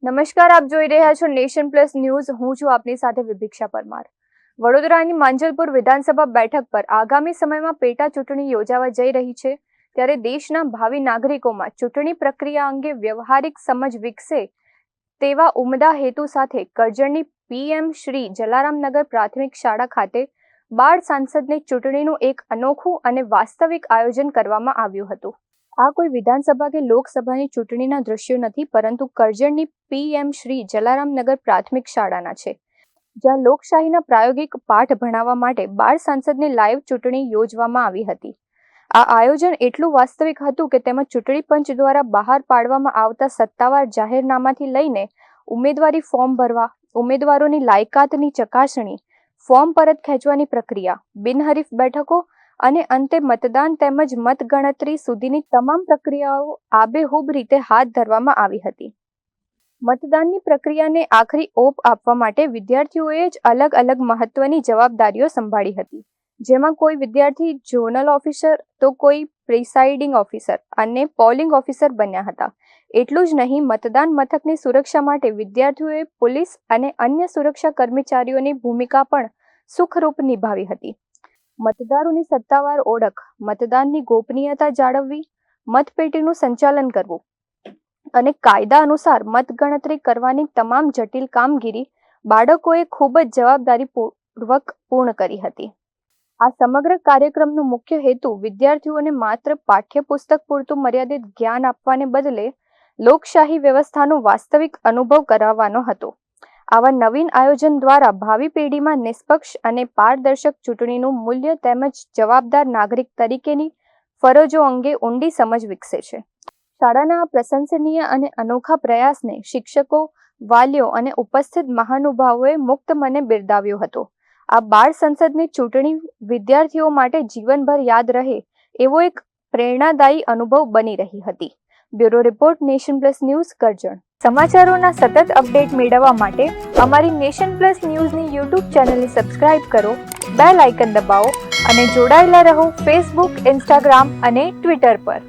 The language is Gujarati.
નમસ્કાર, આપ જોઈ રહ્યા છો નેશન પ્લસ ન્યૂઝ. હું છું આપની સાથે વિભિક્ષા પરમાર. વડોદરાની માંજલપુર વિધાનસભા બેઠક પર આગામી સમયમાં પેટા ચૂંટણી યોજાવા જઈ રહી છે, ત્યારે દેશના ભાવિ નાગરિકોમાં ચૂંટણી પ્રક્રિયા અંગે વ્યવહારિક સમજ વિકસે તેવા ઉમદા હેતુ સાથે કરજણની PM શ્રી જલારામનગર પ્રાથમિક શાળા ખાતે બાળ સાંસદની ચૂંટણીનું એક અનોખું અને વાસ્તવિક આયોજન કરવામાં આવ્યું હતું. આ કોઈ વિધાનસભા કે લોકસભાની ચૂંટણીના દ્રશ્યો નથી, પરંતુ કરજણની PM શ્રી જલારામનગર પ્રાથમિક શાળાના છે, જ્યાં લોકશાહીના પ્રાયોગિક પાઠ ભણાવવા માટે બાળ સાંસદની લાઈવ ચૂંટણી યોજવામાં આવી હતી. આ આયોજન એટલું વાસ્તવિક હતું કે તેમાં ચૂંટણી પંચ દ્વારા બહાર પાડવામાં આવતા સત્તાવાર જાહેરનામાથી લઈને ઉમેદવારી ફોર્મ ભરવા, ઉમેદવારોની લાયકાતની ચકાસણી, ફોર્મ પરત ખેંચવાની પ્રક્રિયા, બિનહરીફ બેઠકો અને અંતે મતદાન તેમજ મતગણતરી સુધીની તમામ પ્રક્રિયાઓ આબેહૂબ રીતે હાથ ધરવામાં આવી હતી. મતદાનની પ્રક્રિયાને આખરી ઓપ આપવા માટે વિદ્યાર્થીઓએ જ અલગ અલગ મહત્વની જવાબદારીઓ સંભાળી હતી, જેમાં કોઈ વિદ્યાર્થી ઝોનલ ઓફિસર તો કોઈ પ્રિસાઇડિંગ ઓફિસર અને પોલિંગ ઓફિસર બન્યા હતા. એટલું જ નહીં, મતદાન મથકની સુરક્ષા માટે વિદ્યાર્થીઓએ પોલીસ અને અન્ય સુરક્ષા કર્મચારીઓની ભૂમિકા પણ સુખરૂપ નિભાવી હતી. મતદારોની સત્તાવાર ઓળખ, મતદાનની ગોપનીયતા જાળવવી, મતપેટીનું સંચાલન કરવું અને કાયદા અનુસાર મતગણતરી કરવાની તમામ જટિલ કામગીરી બાળકોએ ખૂબ જ જવાબદારીપૂર્વક પૂર્ણ કરી હતી. આ સમગ્ર કાર્યક્રમનો મુખ્ય હેતુ વિદ્યાર્થીઓને માત્ર પાઠ્યપુસ્તક પૂરતું મર્યાદિત જ્ઞાન આપવાને બદલે લોકશાહી વ્યવસ્થાનો વાસ્તવિક અનુભવ કરાવવાનો હતો. આવા નવીન આયોજન દ્વારા ભાવિ પેઢીમાં નિષ્પક્ષ અને પારદર્શક ચૂંટણીનું મૂલ્ય તેમજ જવાબદાર નાગરિક તરીકેની ફરજો અંગે ઊંડી સમજ વિકસે છે. શાળાના આ પ્રશંસનીય અને અનોખા પ્રયાસને શિક્ષકો, વાલીઓ અને ઉપસ્થિત મહાનુભાવોએ મુક્ત મને બિરદાવ્યો હતો. આ બાળ સંસદની ચૂંટણી વિદ્યાર્થીઓ માટે જીવનભર યાદ રહે એવો એક પ્રેરણાદાયી અનુભવ બની રહી હતી. Bureau report, nation plus news, Karjan. સમાચારોના સતત અપડેટ મેળવવા માટે અમારી નેશન પ્લસ ન્યૂઝની YouTube ચેનલને સબસ્ક્રાઇબ કરો, બેલ આઇકન દબાવો અને જોડાયેલા રહો Facebook, Instagram અને Twitter પર.